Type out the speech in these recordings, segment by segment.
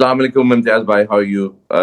Assalamu alaikum, Imtiaz bhai. How are you? I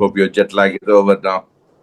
hope your jet lag is over now.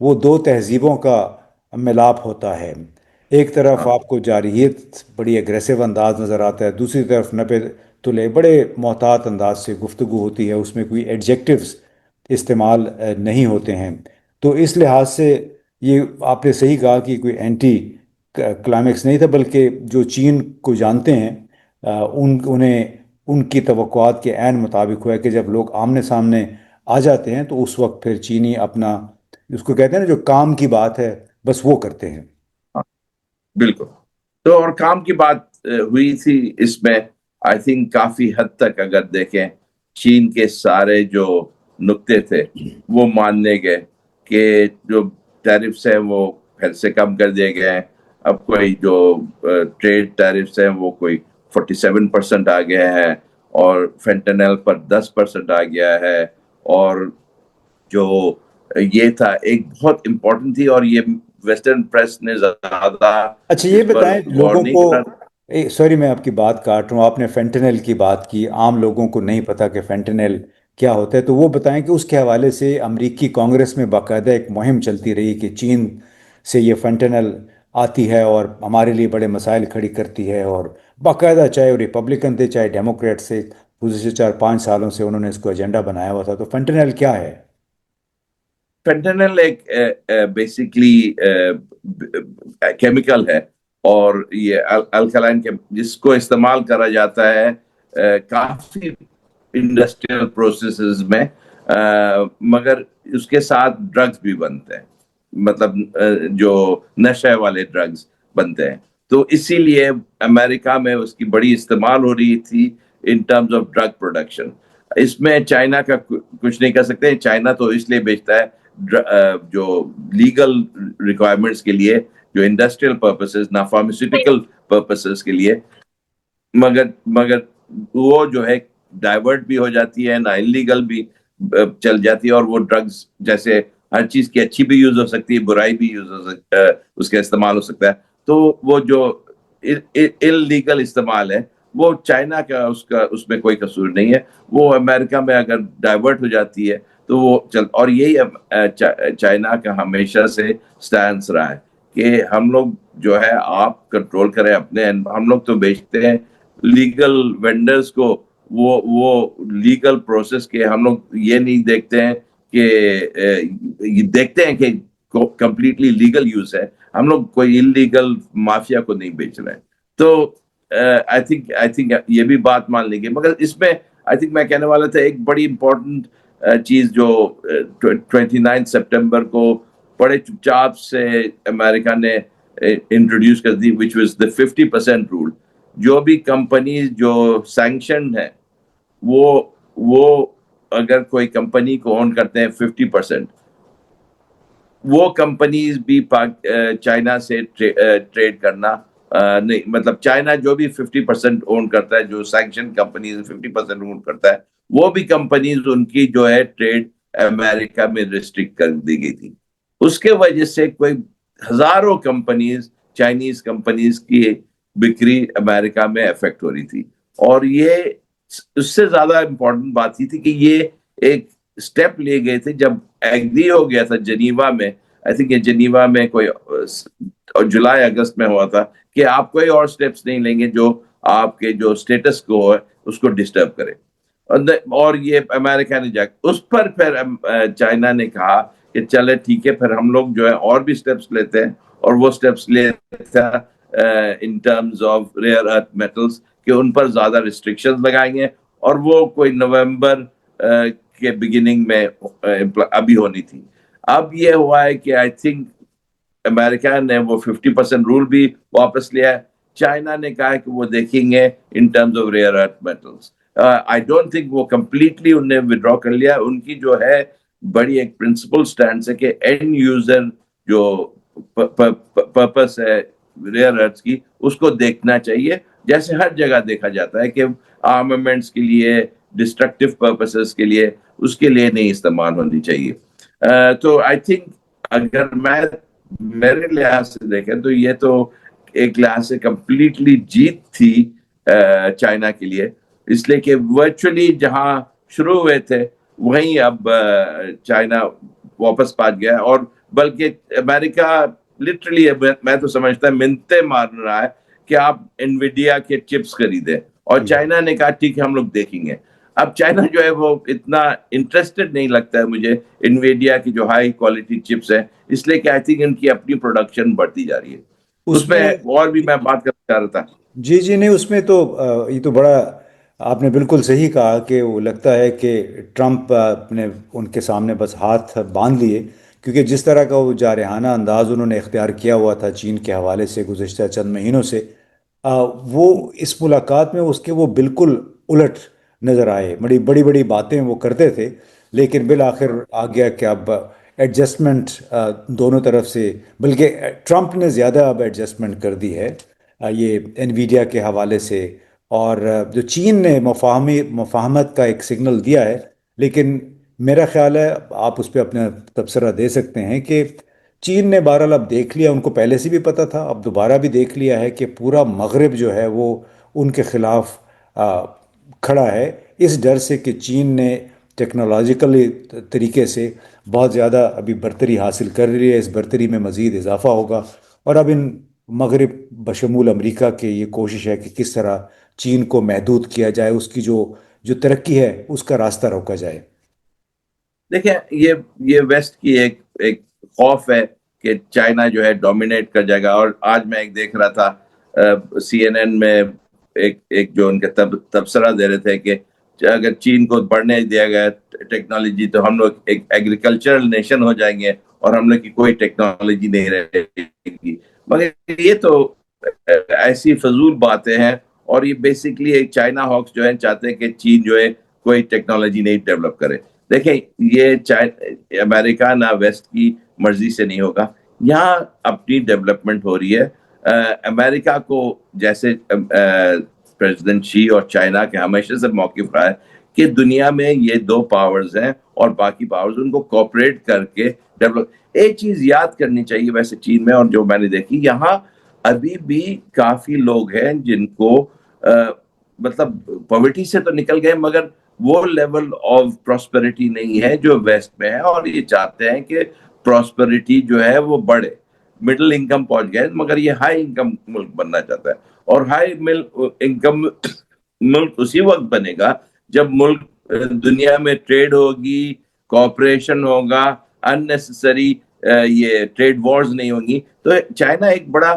وہ دو تہذیبوں کا ملاپ ہوتا ہے. ایک طرف ہاں آپ کو جارحیت بڑی اگریسو انداز نظر آتا ہے، دوسری طرف نپے تلے بڑے محتاط انداز سے گفتگو ہوتی ہے، اس میں کوئی ایڈجیکٹیوز استعمال نہیں ہوتے ہیں. تو اس لحاظ سے یہ آپ نے صحیح کہا کہ کوئی اینٹی کلائمیکس نہیں تھا، بلکہ جو چین کو جانتے ہیں انہیں ان کی توقعات کے عین مطابق ہوا ہے کہ جب لوگ آمنے سامنے آ جاتے ہیں تو اس وقت پھر چینی اپنا، اس کو کہتے ہیں نا جو کام کی بات ہے، بس وہ کرتے ہیں. ہاں بالکل. تو اور کام کی بات ہوئی تھی اس میں. آئی تھنک کافی حد تک اگر دیکھیں چین کے سارے جو نقطے تھے وہ ماننے گئے کہ جو ٹیرفس ہیں وہ پھر سے کم کر دیے گئے ہیں. اب کوئی جو ٹریڈ ٹیرفس ہیں وہ کوئی 47% آ گئے ہیں، اور فینٹنل پر 10% آ گیا ہے. اور جو یہ تھا ایک بہت امپورٹنٹ تھی، اور یہ ویسٹرن پریس نے زیادہ اچھا یہ اس پر بتائیں غور لوگوں نہیں کو، کرا. سوری میں آپ کی بات کاٹ رہا ہوں، آپ نے فینٹنل کی بات کی، عام لوگوں کو نہیں پتا کہ فینٹنل کیا ہوتا ہے، تو وہ بتائیں کہ اس کے حوالے سے امریکی کانگریس میں باقاعدہ ایک مہم چلتی رہی کہ چین سے یہ فینٹنل آتی ہے اور ہمارے لیے بڑے مسائل کھڑی کرتی ہے، اور باقاعدہ چاہے وہ ریپبلکن تھے چاہے ڈیموکریٹ سے گزشتہ 4-5 سالوں سے انہوں نے اس کو ایجنڈا بنایا ہوا تھا. تو فینٹنل کیا ہے؟ فینٹنل ایک بیسیکلی کیمیکل ہے، اور یہ الکلائن جس کو استعمال کرا جاتا ہے کافی انڈسٹریل پروسیسز میں، مگر اس کے ساتھ ڈرگز بھی بنتے ہیں، مطلب جو نشے والے ڈرگز بنتے ہیں. تو اسی لیے امریکہ میں اس کی بڑی استعمال ہو رہی تھی in terms of drug production. اس میں چائنا کا کچھ نہیں کر سکتے. چائنا تو اس لیے بیچتا ہے جو لیگل ریکوائرمنٹس کے لیے، جو انڈسٹریل پرپسز، نہ فارماسیوٹیکل پرپسز کے لیے. مگر وہ جو ہے ڈائیورٹ بھی ہو جاتی ہے، نہ انلیگل بھی چل جاتی ہے. اور وہ ڈرگز جیسے ہر چیز کی اچھی بھی یوز ہو سکتی ہے، برائی بھی یوز ہو سکتا ہے، اس کا استعمال ہو سکتا ہے. تو وہ جو انلیگل استعمال ہے وہ چائنا کا اس میں کوئی قصور نہیں ہے. وہ امریکہ میں اگر ڈائیورٹ ہو جاتی ہے تو وہ اور یہی چائنا کا ہمیشہ سے سٹینس رہا ہے کہ ہم لوگ جو ہے آپ کنٹرول کریں اپنے. ہم لوگ تو بیچتے ہیں لیگل وینڈرز کو، وہ لیگل پروسیس کے. ہم لوگ یہ نہیں دیکھتے ہیں کہ یہ دیکھتے ہیں کہ کمپلیٹلی لیگل یوز ہے. ہم لوگ کوئی انلیگل مافیا کو نہیں بیچ رہے ہیں. تو آئی تھنک یہ بھی بات مان لیں گے. مگر اس میں آئی تھنک میں کہنے والا تھا ایک بڑی امپورٹنٹ چیز جو 29 سپٹمبر کو بڑے چپ چاپ سے امریکہ نے انٹروڈیوس کر دی، وچ واز the 50% رول. جو بھی کمپنیز جو سینکشنڈ ہیں وہ اگر کوئی کمپنی کو اون کرتے ہیں 50%، وہ کمپنیز بھی چائنا سے ٹریڈ کرنا نہیں. مطلب چائنا جو بھی 50% اون کرتا ہے، جو سینکشن کمپنیز 50% اون کرتا ہے، وہ بھی کمپنیز ان کی جو ہے ٹریڈ امریکہ میں ریسٹرکٹ کر دی گئی تھی. اس کے وجہ سے کوئی ہزاروں کمپنیز، چائنیز کمپنیز کی بکری امریکہ میں افیکٹ ہو رہی تھی. اور یہ اس سے زیادہ امپورٹنٹ بات یہ تھی کہ یہ ایک سٹیپ لیے گئے تھے جب ایگری ہو گیا تھا جنیوا میں. آئی تھنک یہ جنیوا میں کوئی جولائی اگست میں ہوا تھا کہ آپ کوئی اور سٹیپس نہیں لیں گے جو آپ کے جو سٹیٹس کو ہے اس کو ڈسٹرب کرے. اور یہ امریکہ نے اس پر پھر چائنا نے کہا کہ چلے ٹھیک ہے، پھر ہم لوگ جو ہے اور بھی سٹیپس لیتے ہیں. اور وہ سٹیپس لیتا in terms of rare earth metals کہ ان پر زیادہ ریسٹرکشنز لگائیں گے. اور وہ کوئی نومبر کے بگننگ میں ابھی ہونی تھی. اب یہ ہوا ہے کہ آئی تھنک امریکہ نے وہ 50% رول بھی واپس لیا ہے. چائنا نے کہا کہ وہ دیکھیں گے in terms of rare earth metals. I don't think وہ کمپلیٹلی انہوں نے ودرا کر لیا. ان کی جو ہے بڑی ایک پرنسپل سٹینڈ ہے کہ اینڈ یوزر جو پرپس ہے ریئر ارتھ کی اس کو دیکھنا چاہیے، جیسے ہر جگہ دیکھا جاتا ہے کہ آرمامنٹس کے لیے، ڈسٹرکٹیو پرپسز کے لیے، اس کے لیے نہیں استعمال ہونی چاہیے. تو آئی تھنک اگر میرے لحاظ سے دیکھیں تو یہ تو ایک لحاظ سے کمپلیٹلی جیت تھی چائنا کے لیے، اس لیے کہ ورچولی جہاں شروع ہوئے تھے وہیں اب چائنا واپس پاٹ گیا. اور بلکہ امریکہ لٹرلی میں تو سمجھتا ہے منتے مار رہا ہے کہ آپ انویڈیا کے چپس خریدیں, اور چائنا نے کہا ٹھیک ہے ہم لوگ دیکھیں گے. اب چائنا جو ہے وہ اتنا انٹرسٹڈ نہیں لگتا ہے مجھے انویڈیا کی جو ہائی کوالٹی چپس ہیں, اس لیے کہ آئی تھنک ان کی اپنی پروڈکشن بڑھتی جا رہی ہے. اس میں اور بھی میں بات کرنا چاہ رہا تھا. جی جی نہیں اس میں تو یہ تو بڑا آپ نے بالکل صحیح کہا کہ وہ لگتا ہے کہ ٹرمپ نے ان کے سامنے بس ہاتھ باندھ لیے، کیونکہ جس طرح کا وہ جارحانہ انداز انہوں نے اختیار کیا ہوا تھا چین کے حوالے سے گزشتہ چند مہینوں سے، وہ اس ملاقات میں اس کے وہ بالکل الٹ نظر آئے. بڑی بڑی بڑی باتیں وہ کرتے تھے لیکن بالآخر آ گیا کہ اب ایڈجسٹمنٹ دونوں طرف سے، بلکہ ٹرمپ نے زیادہ اب ایڈجسٹمنٹ کر دی ہے یہ انویڈیا کے حوالے سے، اور جو چین نے مفاہمت کا ایک سگنل دیا ہے. لیکن میرا خیال ہے آپ اس پہ اپنا تبصرہ دے سکتے ہیں کہ چین نے بہرحال اب دیکھ لیا، ان کو پہلے سے بھی پتہ تھا، اب دوبارہ بھی دیکھ لیا ہے کہ پورا مغرب جو ہے وہ ان کے خلاف کھڑا ہے، اس ڈر سے کہ چین نے ٹیکنالوجیکل طریقے سے بہت زیادہ ابھی برتری حاصل کر رہی ہے، اس برتری میں مزید اضافہ ہوگا. اور اب ان مغرب بشمول امریکہ کی یہ کوشش ہے کہ کس طرح چین کو محدود کیا جائے، اس کی جو ترقی ہے اس کا راستہ روکا جائے. دیکھیں یہ ویسٹ کی ایک خوف ہے کہ چائنا جو ہے ڈومینیٹ کر جائے گا. اور آج میں ایک دیکھ رہا تھا سی این این میں ایک جو ان کے تبصرہ دے رہے تھے کہ اگر چین کو بڑھنے دیا گیا ٹیکنالوجی تو ہم لوگ ایک ایگریکلچرل نیشن ہو جائیں گے اور ہم لوگ کی کوئی ٹیکنالوجی نہیں رہے گی. مگر یہ تو ایسی فضول باتیں ہیں، اور یہ بیسیکلی ایک چائنا ہاکس جو ہے چاہتے ہیں کہ چین جو ہے کوئی ٹیکنالوجی نہیں ڈیولپ کرے. دیکھیں یہ امریکہ نہ ویسٹ کی مرضی سے نہیں ہوگا، یہاں اپنی ڈیولپمنٹ ہو رہی ہے. امریکہ کو جیسے پریزیڈنٹ شی اور چائنا کے ہمیشہ سے موقف رہا ہے کہ دنیا میں یہ دو پاورز ہیں اور باقی پاورز ان کو کوپریٹ کر کے ڈیولپ. ایک چیز یاد کرنی چاہیے ویسے چین میں، اور جو میں نے دیکھی یہاں ابھی بھی کافی لوگ ہیں جن کو مطلب پاورٹی سے تو نکل گئے مگر وہ لیول آف پراسپیرٹی نہیں ہے جو ویسٹ میں ہے، اور یہ چاہتے ہیں کہ پراسپیرٹی جو ہے وہ بڑھے. مڈل انکم پہنچ گئے مگر یہ ہائی انکم ملک بننا چاہتا ہے، اور ہائی انکم ملک اسی وقت بنے گا جب ملک دنیا میں ٹریڈ ہوگی، کوآپریشن ہوگا، اننیسسری یہ ٹریڈ وارز نہیں ہوں گی. تو چائنا ایک بڑا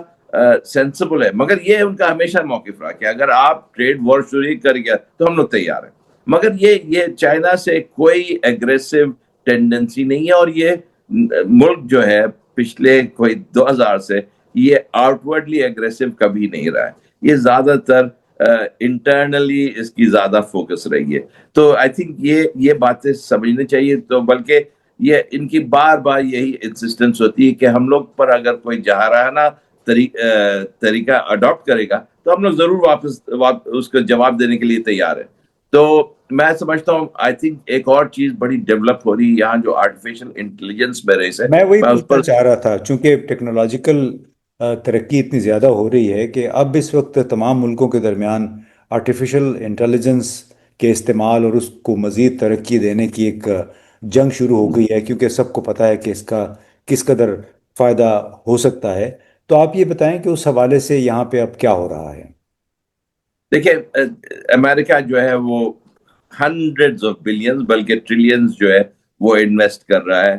سینسبل ہے، مگر یہ ان کا ہمیشہ موقف رہا کہ اگر آپ ٹریڈ وار شروع کر گیا تو ہم لوگ تیار ہیں. مگر یہ چائنا سے کوئی ایگریسو ٹینڈنسی نہیں ہے، اور یہ ملک جو ہے پچھلے کوئی 2000 سے یہ آؤٹورڈلی ایگریسو کبھی نہیں رہا ہے. یہ زیادہ تر انٹرنلی اس کی زیادہ فوکس رہی ہے. تو آئی تھنک یہ باتیں سمجھنی چاہیے. تو بلکہ یہ ان کی بار بار یہی انسسٹنس ہوتی ہے کہ ہم لوگ پر اگر کوئی جارحانہ طریقہ اڈاپٹ کرے گا تو ہم لوگ ضرور واپس اس کو جواب دینے کے لیے تیار ہیں. تو میں سمجھتا ہوں آئی تھنک ایک اور چیز بڑی ڈیولپ ہو رہی ہے یہاں جو آرٹیفیشل انٹیلیجنس میں ریس ہے، میں وہی میں اس پوچھنا پر چاہ رہا تھا، چونکہ ٹیکنالوجیکل ترقی اتنی زیادہ ہو رہی ہے کہ اب اس وقت تمام ملکوں کے درمیان آرٹیفیشل انٹیلیجنس کے استعمال اور اس کو مزید ترقی دینے کی ایک جنگ شروع ہو گئی ہے، کیونکہ سب کو پتہ ہے کہ اس کا کس قدر فائدہ ہو سکتا ہے. تو آپ یہ بتائیں کہ اس حوالے سے یہاں پہ اب کیا ہو رہا ہے؟ دیکھیں امریکہ جو ہے وہ ہنڈریڈز آف بلینز بلکہ ٹریلینز جو ہے وہ انویسٹ کر رہا ہے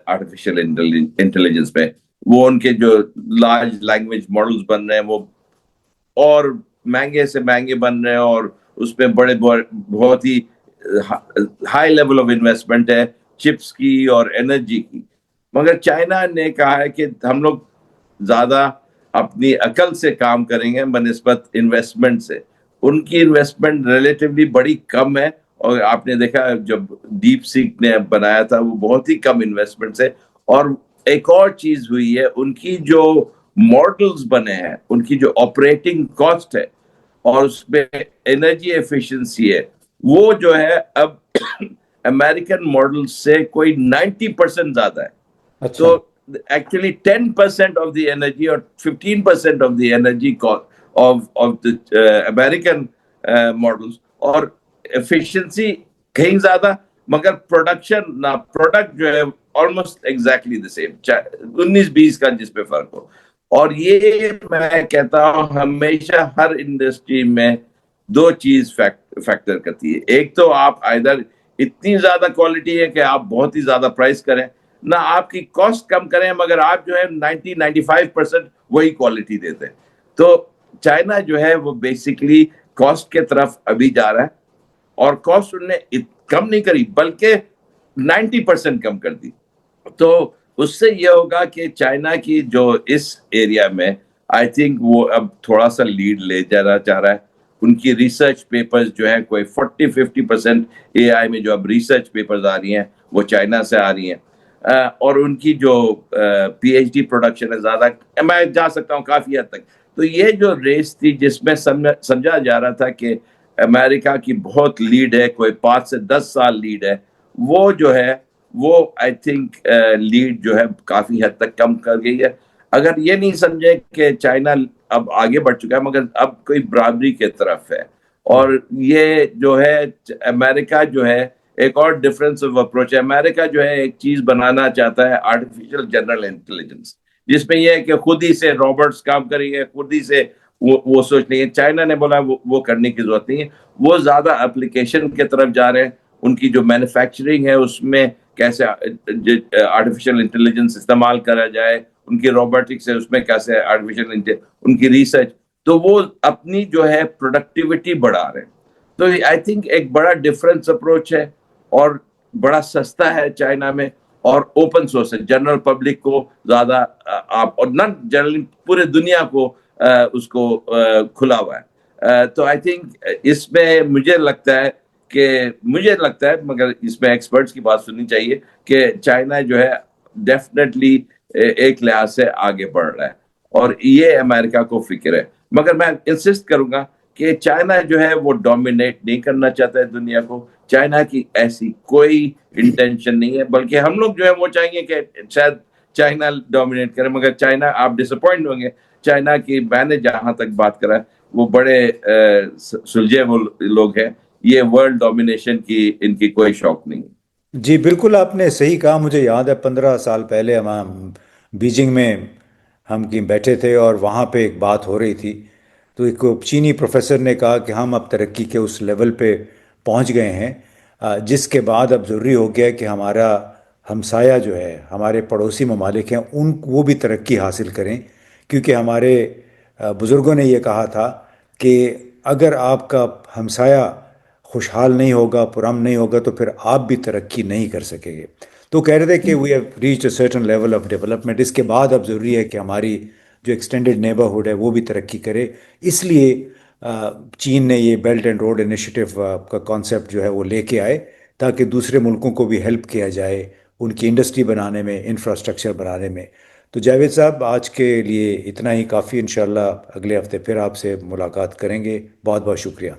آرٹیفیشل انٹیلیجنس میں. وہ ان کے جو لارج لینگویج ماڈلز بن رہے ہیں وہ اور مہنگے سے مہنگے بن رہے ہیں، اور اس میں بڑے بہت ہی ہائی لیول آف انویسٹمنٹ ہے چپس کی اور انرجی کی. مگر چائنا نے کہا ہے کہ ہم لوگ زیادہ اپنی عقل سے کام کریں گے بنسبت انویسٹمنٹ سے. ان کی انویسٹمنٹ ریلیٹیولی بڑی کم ہے، اور آپ نے دیکھا جب ڈیپ سیک نے بنایا تھا وہ بہت ہی کم انویسٹمنٹ سے. اور ایک اور چیز ہوئی ہے، ان کی جو ماڈلز بنے ہیں، ان کی جو آپریٹنگ کاسٹ ہے اور اس میں انرجی ایفیشنسی ہے، وہ جو ہے اب امریکن ماڈل سے کوئی 90% زیادہ ہے. اچھا. تو actually 10% of the energy or 15% of the energy of the American models, اور efficiency کہیں زیادہ مگر پروڈکشن نہ پروڈکٹ جو ہے آلموسٹ ایگزیکٹلی دا سیم، 19-20 کا جس پہ فرق ہو. اور یہ میں کہتا ہوں ہمیشہ ہر انڈسٹری میں دو چیز فیکٹر کرتی ہے. ایک تو آپ ادھر اتنی زیادہ کوالٹی ہے کہ آپ بہت ہی زیادہ پرائس کریں، نہ آپ کی کاسٹ کم کریں مگر آپ جو ہے 90-95% وہی کوالٹی دیتے ہیں. تو چائنا جو ہے وہ بیسکلی کاسٹ کے طرف ابھی جا رہا ہے، اور کاسٹ انہوں نے کم نہیں کری بلکہ 90% کم کر دی. تو اس سے یہ ہوگا کہ چائنا کی جو اس ایریا میں آئی تھنک وہ اب تھوڑا سا لیڈ لے جانا چاہ رہا ہے. ان کی ریسرچ پیپرز جو ہیں کوئی 40-50% اے آئی میں جو اب ریسرچ پیپرز آ رہی ہیں وہ چائنا سے آ رہی ہیں. اور ان کی جو پی ایچ ڈی پروڈکشن ہے زیادہ، میں جا سکتا ہوں کافی حد تک. تو یہ جو ریس تھی جس میں سمجھا جا رہا تھا کہ امریکہ کی بہت لیڈ ہے، کوئی 5 سے 10 سال لیڈ ہے، وہ جو ہے وہ آئی تھنک لیڈ جو ہے کافی حد تک کم کر گئی ہے. اگر یہ نہیں سمجھے کہ چائنا اب آگے بڑھ چکا ہے مگر اب کوئی برابری کی طرف ہے. اور یہ جو ہے امریکہ جو ہے ایک اور ڈفرنس آف اپروچ ہے. امریکہ جو ہے ایک چیز بنانا چاہتا ہے آرٹیفیشل جنرل انٹیلیجنس، جس میں یہ ہے کہ خود ہی سے روبوٹس کام کریں گے، خود ہی سے وہ سوچ لیں گے. چائنا نے بولا وہ کرنے کی ضرورت نہیں ہے. وہ زیادہ اپلیکیشن کی طرف جا رہے ہیں. ان کی جو مینوفیکچرنگ ہے اس میں کیسے آرٹیفیشل انٹیلیجنس استعمال کرا جائے، ان کی روبوٹکس ہے اس میں کیسے ان کی ریسرچ، تو وہ اپنی جو ہے پروڈکٹیوٹی بڑھا رہے ہیں. تو آئی تھنک ایک بڑا ڈفرنس اپروچ ہے، اور بڑا سستا ہے چائنا میں، اور اوپن سورس ہے. جنرل پبلک کو زیادہ آپ اور نہ جنرل پورے دنیا کو اس کو کھلا ہوا ہے. تو آئی تھنک اس میں مجھے لگتا ہے مگر اس میں ایکسپرٹس کی بات سننی چاہیے کہ چائنا جو ہے ڈیفینیٹلی ایک لحاظ سے آگے بڑھ رہا ہے، اور یہ امریکہ کو فکر ہے. مگر میں انسسٹ کروں گا کہ چائنا جو ہے وہ ڈومینیٹ نہیں کرنا چاہتا ہے دنیا کو. چائنا کی ایسی کوئی انٹینشن نہیں ہے، بلکہ ہم لوگ جو ہے وہ چاہیں گے کہ شاید چائنا ڈومینیٹ کرے. مگر چائنا آپ ڈس اپوائنٹ ہوں گے. چائنا کی میں نے جہاں تک بات کرا ہے وہ بڑے سلجھے وہ لوگ ہیں. یہ ورلڈ ڈومینیشن کی ان کی کوئی شوق نہیں. جی بالکل آپ نے صحیح کہا. مجھے یاد ہے 15 سال پہلے ہم بیجنگ میں ہم کہیں بیٹھے تھے اور وہاں پہ ایک بات ہو رہی تھی. تو ایک چینی پروفیسر نے کہا کہ ہم اب ترقی کے اس لیول پہ پہنچ گئے ہیں جس کے بعد اب ضروری ہو گیا کہ ہمارا ہمسایہ جو ہے، ہمارے پڑوسی ممالک ہیں، وہ بھی ترقی حاصل کریں. کیونکہ ہمارے بزرگوں نے یہ کہا تھا کہ اگر آپ کا ہمسایہ خوشحال نہیں ہوگا، پرامن نہیں ہوگا، تو پھر آپ بھی ترقی نہیں کر سکیں گے. تو کہہ رہے تھے کہ we have reached a certain level of development. اس کے بعد اب ضروری ہے کہ ہماری جو ایکسٹینڈڈ نیبرہڈ ہے وہ بھی ترقی کرے. اس لیے چین نے یہ بیلٹ اینڈ روڈ انیشیٹو کا کانسیپٹ جو ہے وہ لے کے آئے، تاکہ دوسرے ملکوں کو بھی ہیلپ کیا جائے ان کی انڈسٹری بنانے میں، انفراسٹرکچر بنانے میں. تو جاوید صاحب آج کے لیے اتنا ہی کافی. انشاءاللہ اگلے ہفتے پھر آپ سے ملاقات کریں گے. بہت بہت شکریہ.